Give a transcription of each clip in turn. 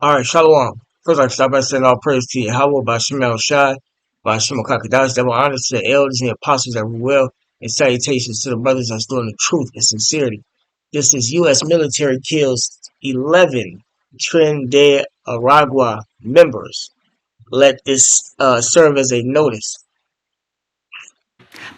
All right, Shalom. First, I start by saying all praise to Yahweh, by Shemel Shai, by Shemel Kakadash, double honor to the elders and the apostles that were well, and salutations to the brothers that's doing the truth and sincerity. This is U.S. military kills 11 Trinidad Aragua members. Let this serve as a notice.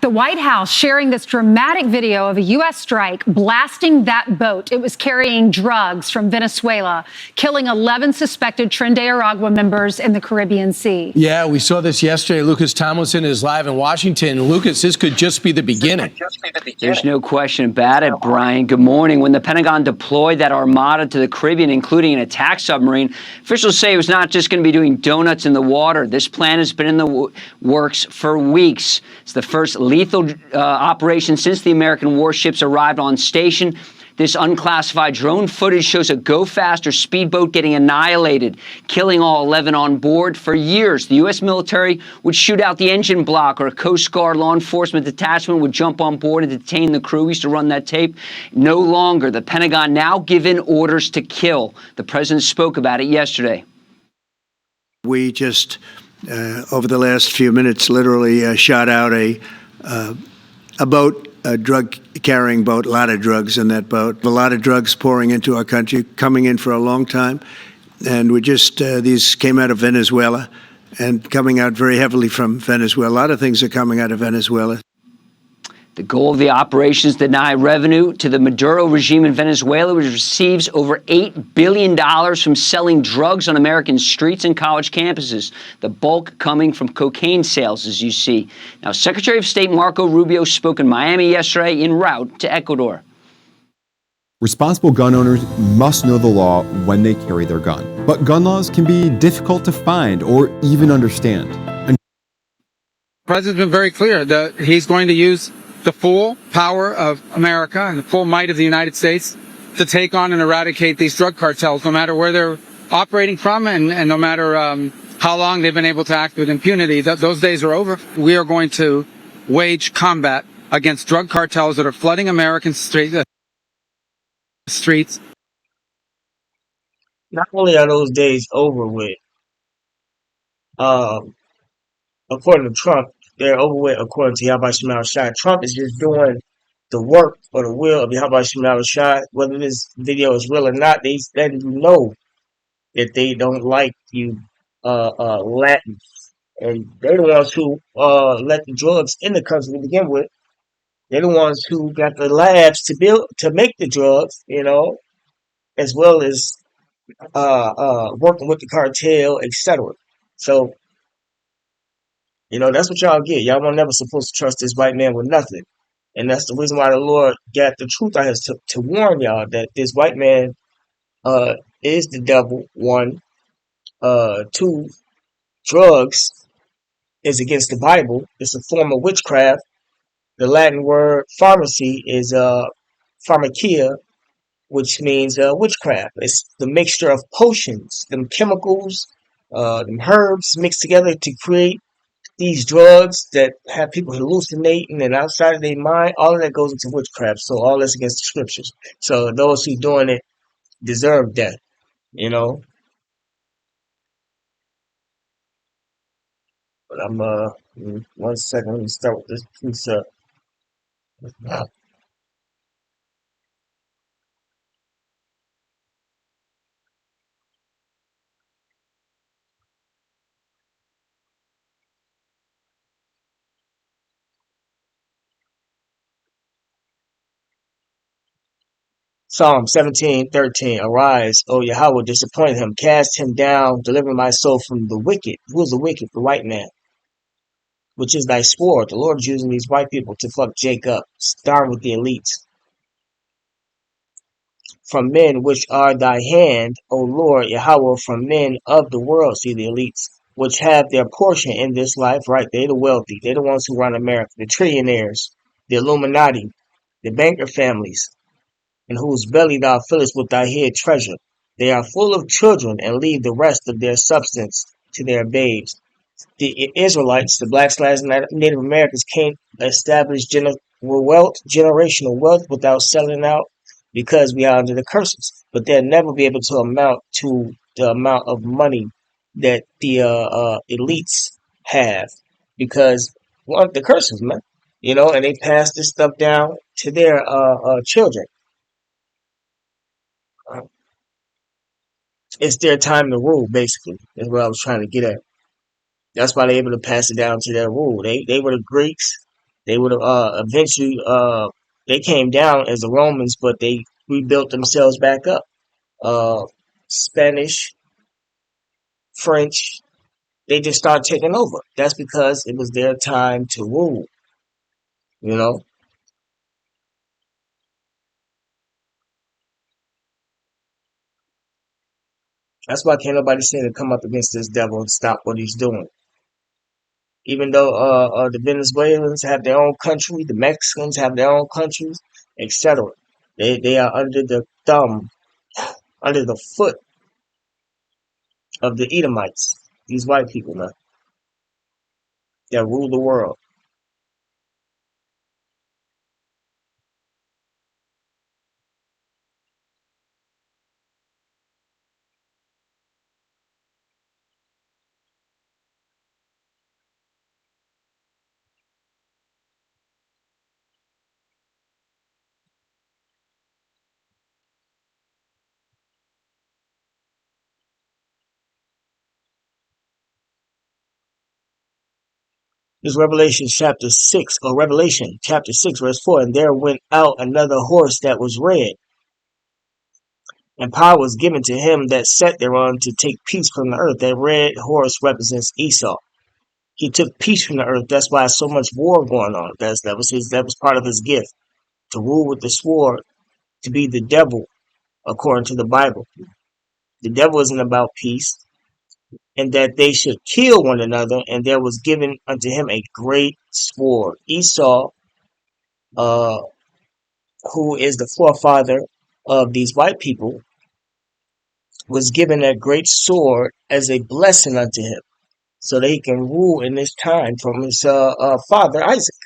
The White House sharing this dramatic video of a U.S. strike blasting that boat. It was carrying drugs from Venezuela, killing 11 suspected Trinidad Aragua members in the Caribbean Sea. Yeah, we saw this yesterday. Lucas Tomlinson is live in Washington. Lucas, this could just be the beginning. There's no question about it, Brian. Good morning. When the Pentagon deployed that armada to the Caribbean, including an attack submarine, officials say it was not just going to be doing donuts in the water. This plan has been in the works for weeks. It's the first lethal operation since the American warships arrived on station. This unclassified drone footage shows a Go Faster speedboat getting annihilated, killing all 11 on board. For years, the U.S. military would shoot out the engine block, or a Coast Guard law enforcement detachment would jump on board and detain the crew. We used to run that tape. No longer. The Pentagon now given orders to kill. The president spoke about it yesterday. We just, over the last few minutes, literally shot out a boat, a drug-carrying boat, a lot of drugs in that boat, a lot of drugs pouring into our country, coming in for a long time. And we just, these came out of Venezuela and coming out very heavily from Venezuela. A lot of things are coming out of Venezuela. The goal of the operation is to deny revenue to the Maduro regime in Venezuela, which receives over $8 billion from selling drugs on American streets and college campuses, the bulk coming from cocaine sales, as you see. Now, Secretary of State Marco Rubio spoke in Miami yesterday en route to Ecuador. Responsible gun owners must know the law when they carry their gun. But gun laws can be difficult to find or even understand. The president's been very clear that he's going to use the full power of America and the full might of the United States to take on and eradicate these drug cartels, no matter where they're operating from and no matter how long they've been able to act with impunity. Those days are over. We are going to wage combat against drug cartels that are flooding American streets. Not only are those days over with, according to Trump, they're over with according to Yahweh Shemel Shai. Trump is just doing the work or the will of Yahweh Shemel Shai. Whether this video is real or not, they letting you know that they don't like you Latin. And they're the ones who let the drugs in the country to begin with. They're the ones who got the labs to make the drugs, you know, as well as working with the cartel, etc. So, you know, that's what y'all get. Y'all were never supposed to trust this white man with nothing. And that's the reason why the Lord got the truth out here to warn y'all that this white man is the devil, one. Two, drugs is against the Bible. It's a form of witchcraft. The Latin word pharmacy is pharmakia, which means witchcraft. It's the mixture of potions, them chemicals, them herbs mixed together to create these drugs that have people hallucinating and outside of their mind. All of that goes into witchcraft. So all that's against the scriptures. So those who doing it deserve death, you know. But I'm 1 second, let me start with this precept. Psalm 17:13. Arise, O Yahweh, disappoint him, cast him down, deliver my soul from the wicked. Who is the wicked? The white man, which is thy sword. The Lord is using these white people to fuck Jacob, starting with the elites. From men which are thy hand, O Lord Yahweh, from men of the world, see the elites, which have their portion in this life, right? They're the wealthy. They're the ones who run America, the trillionaires, the Illuminati, the banker families, in whose belly thou fillest with thy hid treasure. They are full of children, and leave the rest of their substance to their babes. The Israelites, the blacks, Native Americans, can't establish generational wealth without selling out because we are under the curses. but they'll never be able to amount to the amount of money that the elites have, because one, the curses, man, and they pass this stuff down to their children. It's their time to rule, basically, is what I was trying to get at. That's why they're able to pass it down to their rule. They were the Greeks. They would have eventually they came down as the Romans, but they rebuilt themselves back up. Uh, Spanish, French, they just started taking over. That's because it was their time to rule. You know, that's why can't nobody seem to come up against this devil and stop what he's doing. Even though the Venezuelans have their own country, the Mexicans have their own countries, etc. They are under the thumb, under the foot of the Edomites. These white people, man, that rule the world. This Revelation chapter 6, or Revelation chapter 6, verse 4. And there went out another horse that was red, and power was given to him that sat thereon to take peace from the earth. That red horse represents Esau. He took peace from the earth. That's why so much war going on. That was part of his gift, to rule with the sword, to be the devil, according to the Bible. The devil isn't about peace, and that they should kill one another, and there was given unto him a great sword. Esau, uh, who is the forefather of these white people, was given that great sword as a blessing unto him, so that he can rule in this time from his father Isaac.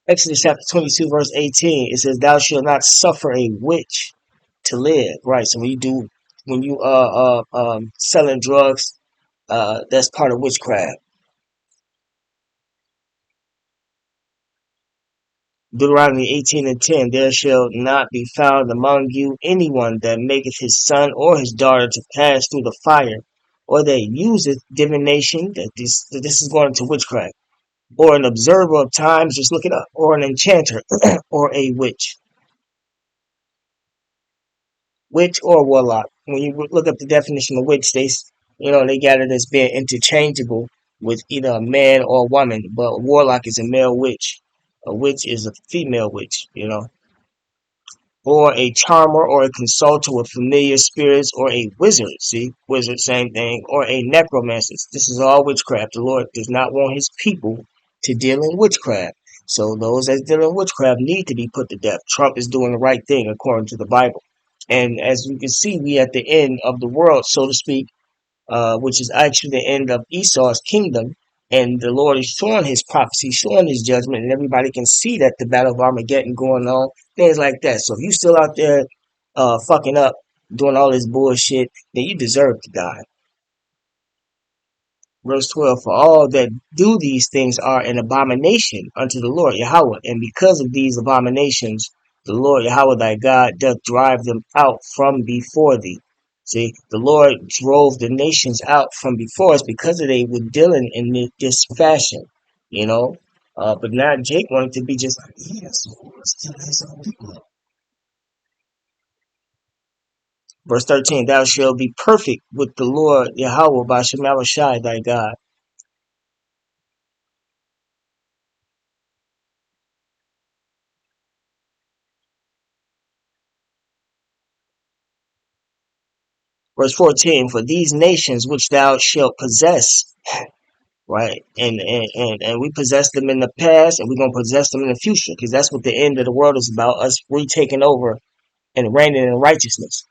Exodus chapter 22, verse 18, it says, "Thou shalt not suffer a witch to live." Right. So when you selling drugs, that's part of witchcraft. Deuteronomy 18:10, "There shall not be found among you anyone that maketh his son or his daughter to pass through the fire, or that useth divination," that this is going to witchcraft, "or an observer of times," just look it up, "or an enchanter, or a witch or warlock." When you look up the definition of witch, they got it as being interchangeable with either a man or a woman, but a warlock is a male witch. A witch is a female witch. Or a charmer or a consultant with familiar spirits, or a wizard. See, wizard, same thing. Or a necromancer. This is all witchcraft. The Lord does not want his people to deal in witchcraft. So those that deal in witchcraft need to be put to death. Trump is doing the right thing according to the Bible. And as you can see, we at the end of the world, so to speak, which is actually the end of Esau's kingdom. And the Lord is showing his prophecy, showing his judgment, and everybody can see that the battle of Armageddon going on, things like that. So if you still out there fucking up, doing all this bullshit, then you deserve to die. Verse 12, "For all that do these things are an abomination unto the Lord Yahweh, and because of these abominations, the Lord Yahweh thy God doth drive them out from before thee." See, the Lord drove the nations out from before us because they were dealing in this fashion, you know. But now Jake wanted to be just like, yes, verse 13, "Thou shalt be perfect with the Lord Yahweh by Shai thy God." Verse 14, "For these nations which thou shalt possess," right? And we possessed them in the past, and we're gonna possess them in the future, because that's what the end of the world is about: us retaking over and reigning in righteousness.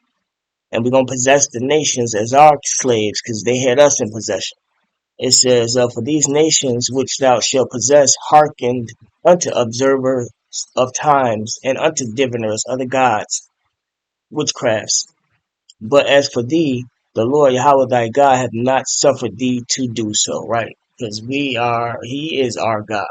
And we're gonna possess the nations as our slaves, because they had us in possession. It says, "For these nations which thou shalt possess hearkened unto observers of times, and unto diviners, other gods, witchcrafts. But as for thee, the Lord Yahweh thy God hath not suffered thee to do so," right? Because He is our God.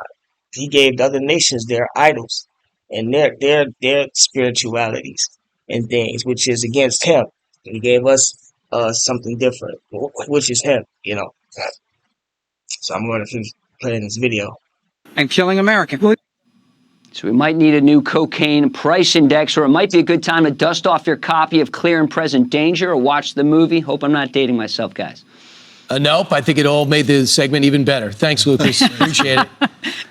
He gave the other nations their idols and their spiritualities and things, which is against Him. He gave us something different, which is Him, you know. So I'm going to finish playing this video. And killing Americans. So we might need a new cocaine price index, or it might be a good time to dust off your copy of Clear and Present Danger or watch the movie. Hope I'm not dating myself, guys. Nope, I think it all made the segment even better. Thanks, Lucas. Appreciate it.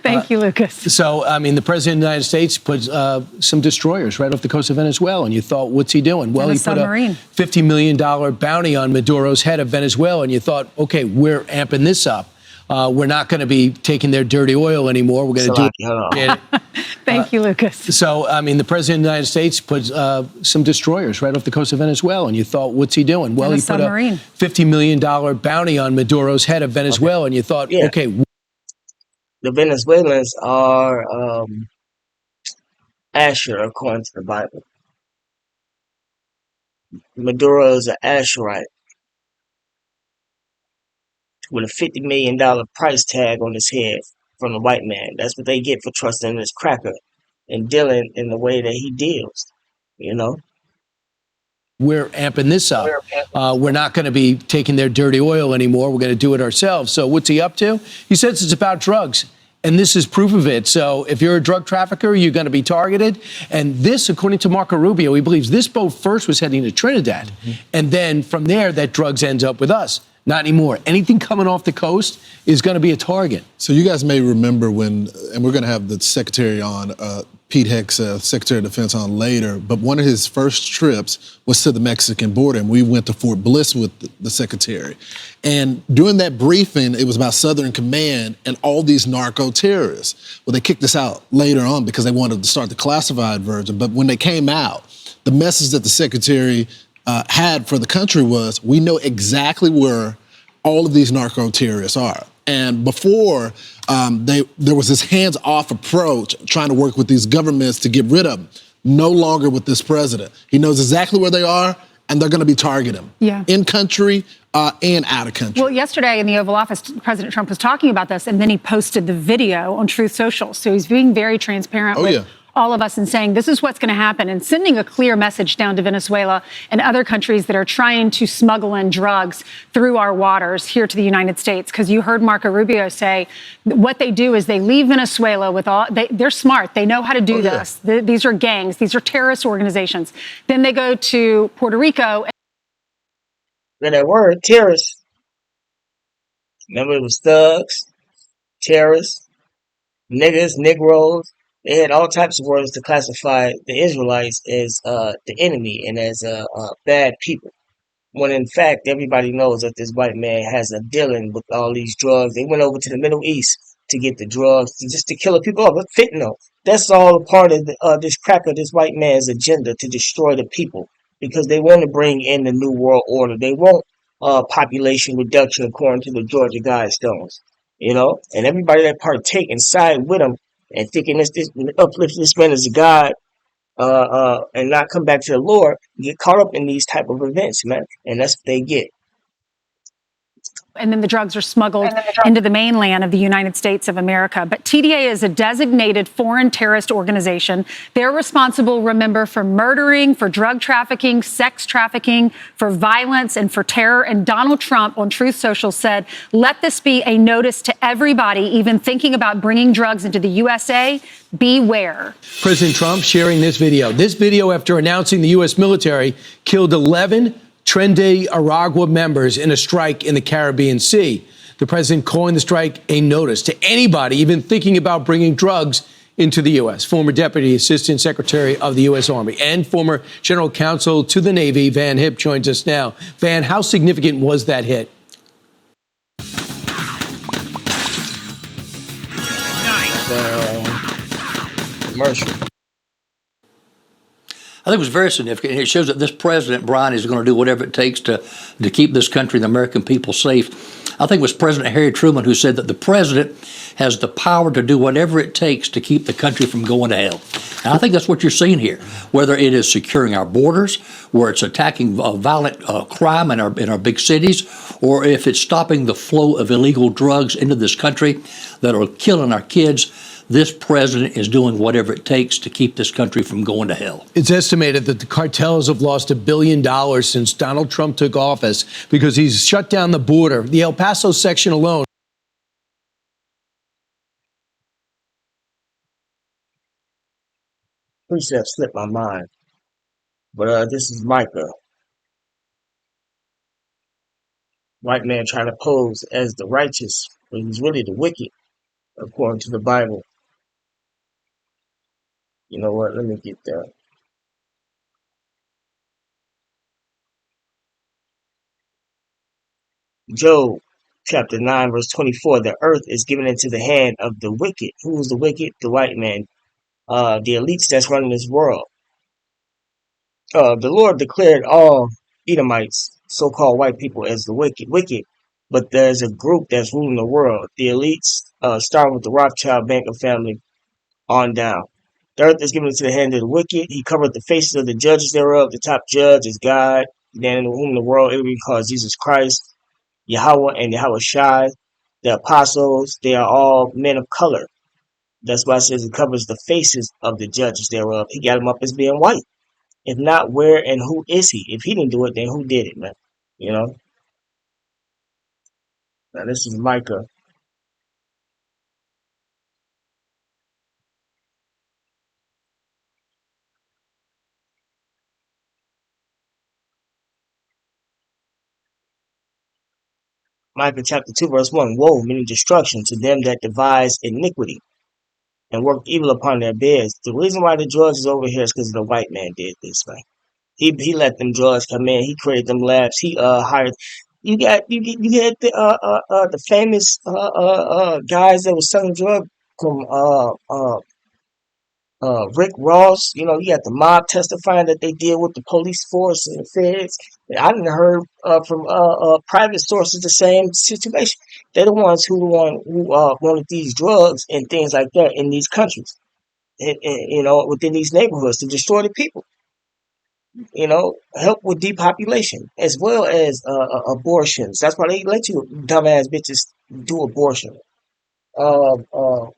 Thank you, Lucas. So, I mean, the president of the United States put some destroyers right off the coast of Venezuela, and you thought, what's he doing? Well, he put a $50 million bounty on Maduro's head of Venezuela, and you thought, okay, we're amping this up. We're not going to be taking their dirty oil anymore. We're going to do it. Thank you, Lucas. So, I mean, the president of the United States put some destroyers right off the coast of Venezuela, and you thought, what's he doing? Well, he put a $50 million bounty on Maduro's head of Venezuela, and you thought, okay. The Venezuelans are Asher, according to the Bible. Maduro is an Asherite with a $50 million price tag on his head from the white man. That's what they get for trusting this cracker and dealing in the way that he deals, you know? We're amping this up. We're not going to be taking their dirty oil anymore. We're going to do it ourselves. So what's he up to? He says it's about drugs. And this is proof of it. So if you're a drug trafficker, you're going to be targeted. And this, according to Marco Rubio, he believes this boat first was heading to Trinidad. Mm-hmm. And then from there, that drugs ends up with us. Not anymore. Anything coming off the coast is going to be a target. So you guys may remember when, and we're going to have the secretary on, Pete Hex, Secretary of Defense, on later, but one of his first trips was to the Mexican border, and we went to Fort Bliss with the secretary. And during that briefing, it was about Southern Command and all these narco terrorists. Well, they kicked us out later on because they wanted to start the classified version. But when they came out, the message that the secretary had for the country was, we know exactly where all of these narco terrorists are. And before, there was this hands-off approach trying to work with these governments to get rid of them. No longer with this president. He knows exactly where they are, and they're going to be targeting them. In country and out of country. Well, yesterday in the Oval Office, President Trump was talking about this, and then he posted the video on Truth Social. So he's being very transparent with all of us and saying this is what's going to happen and sending a clear message down to Venezuela and other countries that are trying to smuggle in drugs through our waters here to the United States. Because you heard Marco Rubio say what they do is they leave Venezuela with all, they're smart. They know how to do this. These are gangs. These are terrorist organizations. Then they go to Puerto Rico. And that word, terrorists. Remember, it was thugs, terrorists, niggas, Negroes. They had all types of words to classify the Israelites as the enemy and as bad people. When in fact, everybody knows that this white man has a dealing with all these drugs. They went over to the Middle East to get the drugs, just to kill people off. But fentanyl, that's all a part of this cracker, this white man's agenda to destroy the people, because they want to bring in the New World Order. They want population reduction according to the Georgia Guidestones, you know? And everybody that partake and side with them and thinking this uplift this man as a God, and not come back to the Lord, get caught up in these type of events, man. And that's what they get. And then the drugs are smuggled into the mainland of the United States of America. But TDA is a designated foreign terrorist organization. They're responsible, remember, for murdering, for drug trafficking, sex trafficking, for violence, and for terror. And Donald Trump on Truth Social said, let this be a notice to everybody, even thinking about bringing drugs into the USA. Beware. President Trump sharing this video. This video after announcing the U.S. military killed 11 Tren de Aragua members in a strike in the Caribbean Sea. The president calling the strike a notice to anybody even thinking about bringing drugs into the U.S. Former Deputy Assistant Secretary of the U.S. Army and former General Counsel to the Navy, Van Hipp, joins us now. Van, how significant was that hit? Commercial. I think it was very significant. It shows that this president, Brian, is going to do whatever it takes to keep this country and the American people safe. I think it was President Harry Truman who said that the president has the power to do whatever it takes to keep the country from going to hell. And I think that's what you're seeing here, whether it is securing our borders, where it's attacking violent crime in our big cities, or if it's stopping the flow of illegal drugs into this country that are killing our kids. This president is doing whatever it takes to keep this country from going to hell. It's estimated that the cartels have lost $1 billion since Donald Trump took office because he's shut down the border. The El Paso section alone. Precept slipped my mind. But this is Micah. White man trying to pose as the righteous, but he's really the wicked, according to the Bible. You know what? Let me get that. Job chapter 9, verse 24. The earth is given into the hand of the wicked. Who is the wicked? The white man. The elites that's running this world. The Lord declared all Edomites, so-called white people, as the wicked. But there's a group that's ruling the world. The elites, starting with the Rothschild banker family on down. The earth is given into the hand of the wicked. He covered the faces of the judges thereof. The top judge is God, then in whom the world it will be called Jesus Christ, Yahweh and Yahweh Shai. The apostles, they are all men of color. That's why it says he covers the faces of the judges thereof. He got them up as being white. If not, where and who is he? If he didn't do it, then who did it, man? You know? Now, this is Micah. Micah chapter 2, verse 1. Woe, meaning destruction, to them that devise iniquity and work evil upon their beds. The reason why the drugs is over here is because the white man did this, man. He let them drugs come in. He created them labs. He hired. You get the famous guys that was selling drugs from Rick Ross. You know, you got the mob testifying that they deal with the police force and the feds. I didn't heard from private sources the same situation. They're the ones who wanted these drugs and things like that in these countries, and you know, within these neighborhoods to destroy the people. You know, help with depopulation as well as abortions. That's why they let you dumbass bitches do abortion. Uh, uh,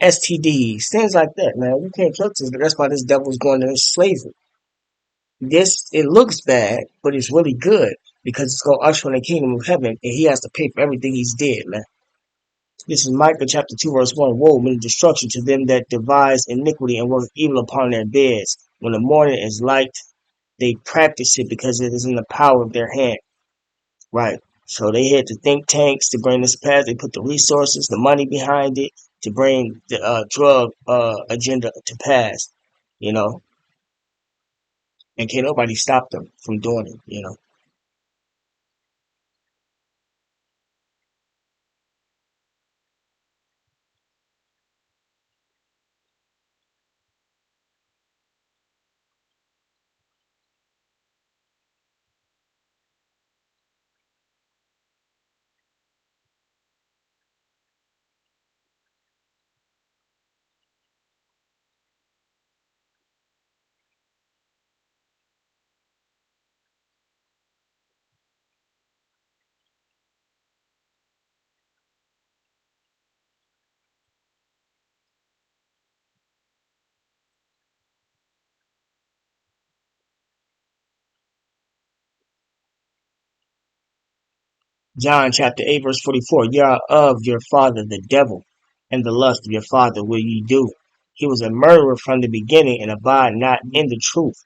STDs, things like that, man. You can't trust this. That's why this devil's going into slavery. This, it looks bad, but it's really good because it's going to usher in the kingdom of heaven, and he has to pay for everything he's did, man. This is Micah chapter 2, verse 1. Woe, meaning destruction to them that devise iniquity and work evil upon their beds. When the morning is light, they practice it because it is in the power of their hand. Right. So they had the think tanks to bring this past. They put the resources, the money behind it to bring the drug agenda to pass, you know, and can't nobody stop them from doing it, you know. John chapter 8, verse 44. Ye are of your father the devil, and the lust of your father will ye do. He was a murderer from the beginning, and abide not in the truth,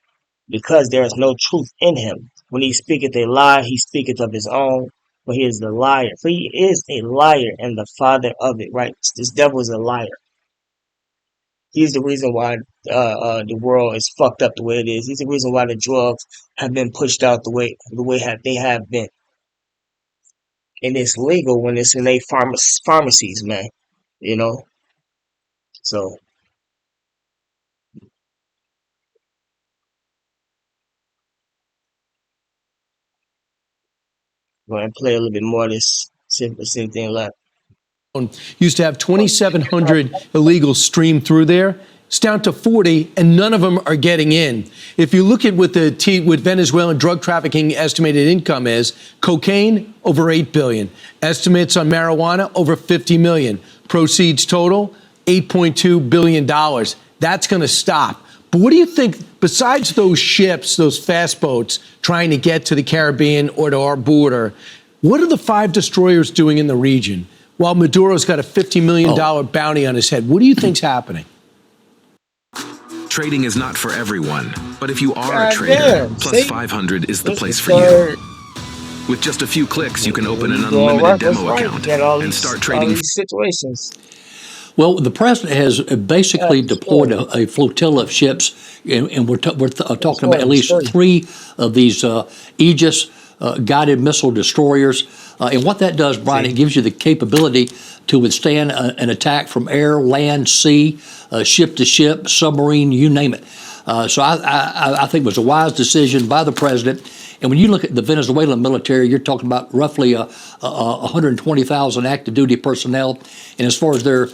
because there is no truth in him. When he speaketh a lie, he speaketh of his own, for he is the liar. For he is a liar and the father of it, right? This devil is a liar. He's the reason why the world is fucked up the way it is. He's the reason why the drugs have been pushed out the way they have been. And it's legal when it's in pharmacies, man. You know? So we're going to play a little bit more of this. See if there's anything left. Used to have 2,700 illegals stream through there. It's down to 40, and none of them are getting in. If you look at what what Venezuelan drug trafficking estimated income is, cocaine over $8 billion, estimates on marijuana over $50 million, proceeds total $8.2 billion. That's going to stop. But what do you think, besides those ships, those fast boats trying to get to the Caribbean or to our border, what are the 5 destroyers doing in the region? While Maduro's got a $50 million bounty on his head, what do you think's happening? Trading is not for everyone, but if you are a God trader, damn, Plus see? 500 is the This place is for you. third. With just a few clicks, you can open an You doing unlimited work, that's demo right. account You got all and these, start all trading. these situations. Well, the president has basically Yeah, deployed sure. a flotilla of ships, and we're talking about at It's least 3 of these Aegis guided missile destroyers. And what that does, Brian, it gives you the capability to withstand an attack from air, land, sea, ship to ship, submarine, you name it. So I think it was a wise decision by the president. And when you look at the Venezuelan military, you're talking about roughly 120,000 active duty personnel. And as far as their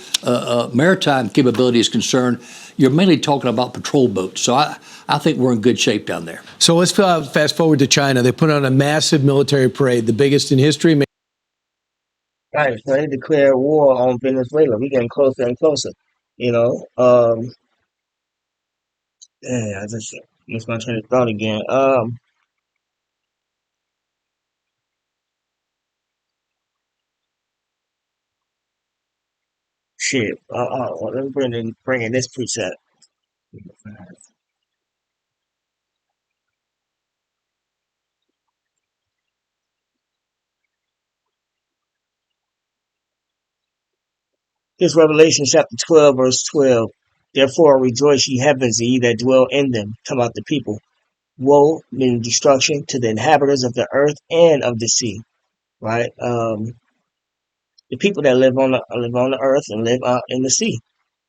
maritime capability is concerned, you're mainly talking about patrol boats. So I think we're in good shape down there. So let's fast forward to China. They put on a massive military parade, the biggest in history. Right, so they declared war on Venezuela. We getting closer and closer. You know, yeah, I just lost my train of thought again. Shit. Let me bring in this preset. Here's Revelation chapter 12, verse 12. Therefore rejoice ye heavens, and ye that dwell in them. Talking about the people. Woe, meaning destruction, to the inhabitants of the earth and of the sea. Right? The people that live on the earth and live in the sea.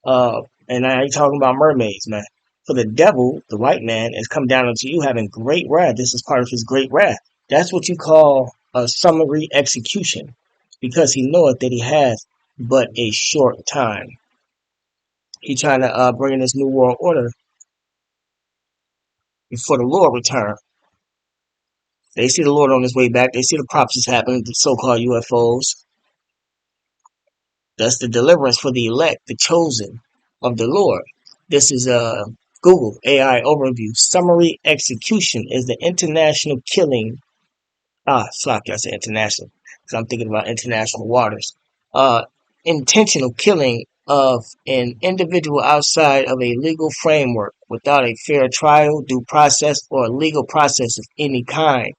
And I ain't talking about mermaids, man. For the devil, the white man, has come down unto you having great wrath. This is part of his great wrath. That's what you call a summary execution, because he knoweth that he has but a short time. He trying to bring in this new world order before the Lord return. They see the Lord on his way back. They see the prophecies happening, the so-called UFOs. That's the deliverance for the elect, the chosen of the Lord. This is Google AI overview. Summary execution is the international killing. Fuck, I said international because I'm thinking about international waters. Intentional killing of an individual outside of a legal framework without a fair trial, due process, or legal process of any kind.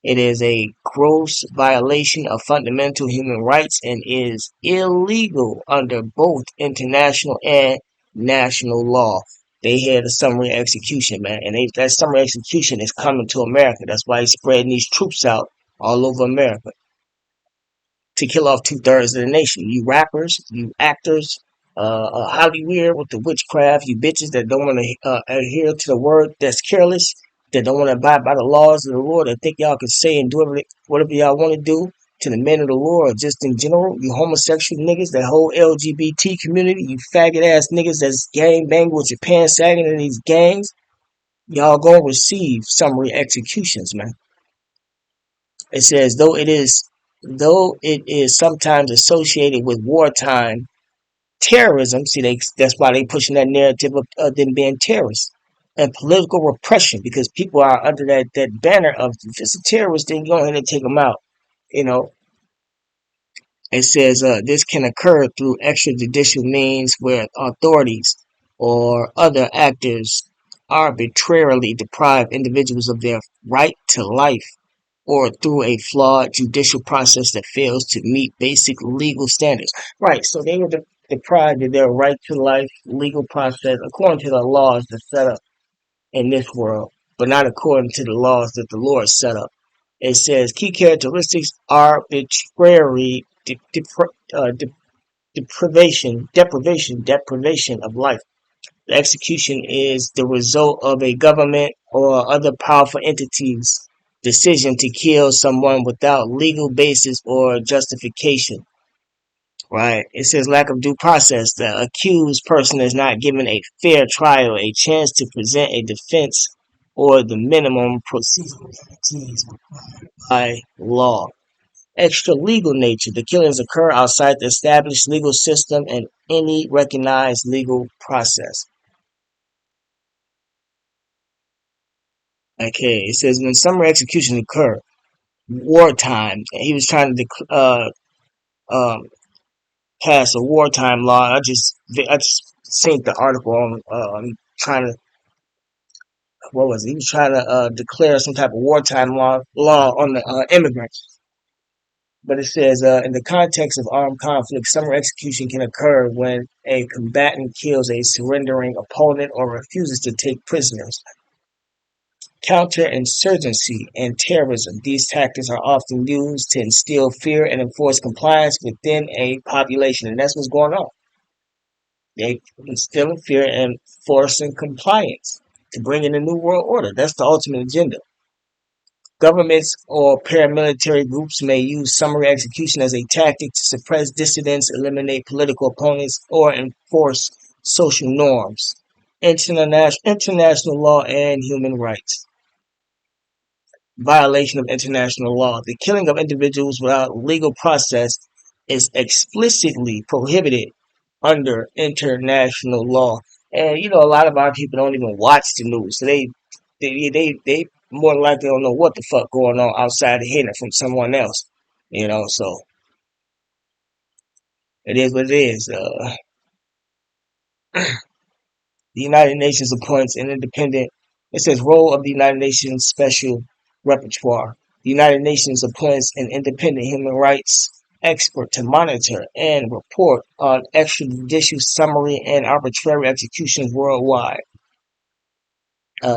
It is a gross violation of fundamental human rights and is illegal under both international and national law. They had a summary execution, man, and that summary execution is coming to America. That's why he's spreading these troops out all over America to kill off 2/3 of the nation. You rappers, you actors, Hollywood with the witchcraft, you bitches that don't want to adhere to the word, that's careless, that don't want to abide by the laws of the Lord, that think y'all can say and do whatever y'all want to do to the men of the Lord, or just in general, you homosexual niggas, that whole LGBT community, you faggot ass niggas that's gang banging with your pants sagging in these gangs, y'all gonna receive summary executions, man. It says, though it is sometimes associated with wartime terrorism. See, that's why they pushing that narrative of them being terrorists and political repression, because people are under that banner of, if it's a terrorist, then go ahead and take them out. You know, it says this can occur through extrajudicial means where authorities or other actors arbitrarily deprive individuals of their right to life, or through a flawed judicial process that fails to meet basic legal standards. Right, so they were deprived of their right to life legal process according to the laws that set up in this world, but not according to the laws that the Lord set up. It says key characteristics: arbitrary deprivation of life. The execution is the result of a government or other powerful entity's decision to kill someone without legal basis or justification. Right? It says lack of due process. The accused person is not given a fair trial, a chance to present a defense, or the minimum procedural guarantees by law. Extra legal nature. The killings occur outside the established legal system and any recognized legal process. Okay, it says when summary execution occur, wartime. He was trying to um, pass a wartime law. I just seen the article on. I'm trying to what was it? He was trying to declare some type of wartime law on the immigrants. But it says in the context of armed conflict, summary execution can occur when a combatant kills a surrendering opponent or refuses to take prisoners. Counterinsurgency and terrorism. These tactics are often used to instill fear and enforce compliance within a population. And that's what's going on. They instilling fear and forcing compliance to bring in a new world order. That's the ultimate agenda. Governments or paramilitary groups may use summary execution as a tactic to suppress dissidents, eliminate political opponents, or enforce social norms, international law, and human rights. Violation of international law. The killing of individuals without legal process is explicitly prohibited under international law. And you know, a lot of our people don't even watch the news, so they more than likely don't know what the fuck going on outside of hearing it from someone else. You know, so it is what it is. The United Nations appoints an independent. It says role of the United Nations Special Repertoire. The United Nations appoints an independent human rights expert to monitor and report on extrajudicial summary and arbitrary executions worldwide.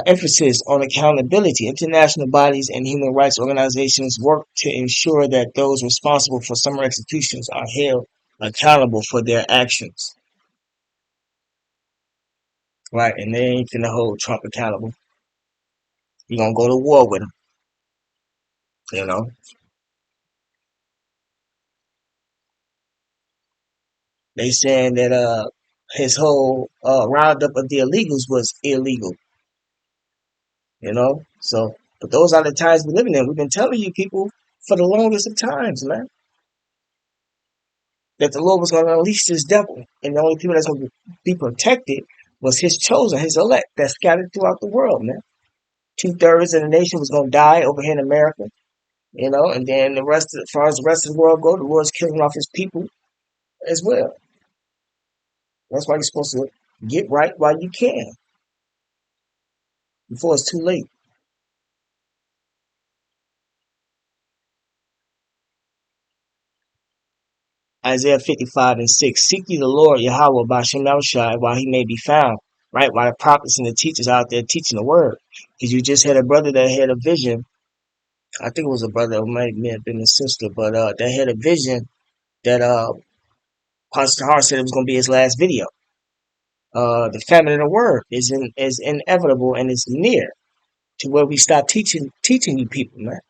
Emphasis on accountability. International bodies and human rights organizations work to ensure that those responsible for summary executions are held accountable for their actions. Right, and they ain't finna hold Trump accountable. You're gonna go to war with him, you know. They saying that his whole roundup of the illegals was illegal, you know. So, but those are the times we're living in. We've been telling you people for the longest of times, man, that the Lord was going to unleash this devil, and the only people that's going to be protected was his chosen, his elect, that's scattered throughout the world, man. 2/3 of the nation was going to die over here in America, you know, and then the rest, as far as the rest of the world go, the Lord's killing off his people as well. That's why you're supposed to get right while you can, before it's too late. Isaiah 55:6. Seek ye the Lord Yahweh Bashem Yahushai while he may be found. Right? While the prophets and the teachers out there teaching the word. Because you just had a brother that had a vision. I think it was a brother, it might have been a sister, but that had a vision that Pastor Hart said it was gonna be his last video. The famine of the word is inevitable and it's near to where we stop teaching you people, man.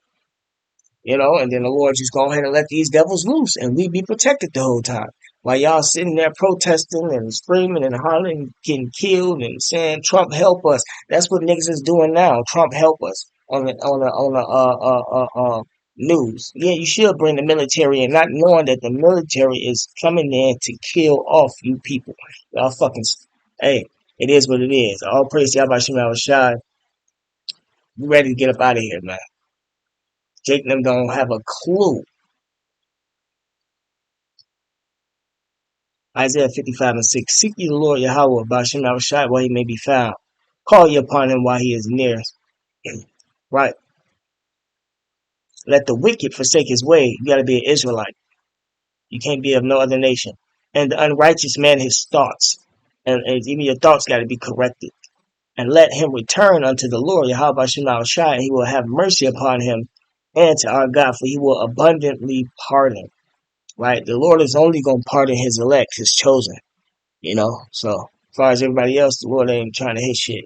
You know, and then the Lord just go ahead and let these devils loose, and we be protected the whole time. While y'all sitting there protesting and screaming and hollering, getting killed, and saying Trump help us. That's what niggas is doing now. Trump help us on the news. Yeah, you should bring the military in, not knowing that the military is coming in to kill off you people. Y'all fucking, hey, it is what it is. All praise to Yahweh Shem Shai. We ready to get up out of here, man. Jake and them don't have a clue. Isaiah 55:6. Seek ye the Lord Yahweh Bashem Yahushai while he may be found. Call ye upon him while he is near. Right. Let the wicked forsake his way. You got to be an Israelite. You can't be of no other nation. And the unrighteous man his thoughts. And even your thoughts got to be corrected. And let him return unto the Lord Yahweh Bashem Yahushai, and he will have mercy upon him and to our God, for he will abundantly pardon. right? The Lord is only going to pardon his elect, his chosen, So as far as everybody else, the Lord ain't trying to hit shit.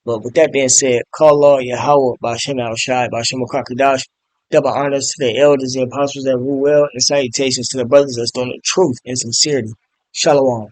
But with that being said, call Lord Yahweh, Bashem Al-Shai, Bashem Al-Kakadash, double honors to the elders and apostles that rule well, and salutations to the brothers that's doing the truth and sincerity. Shalom.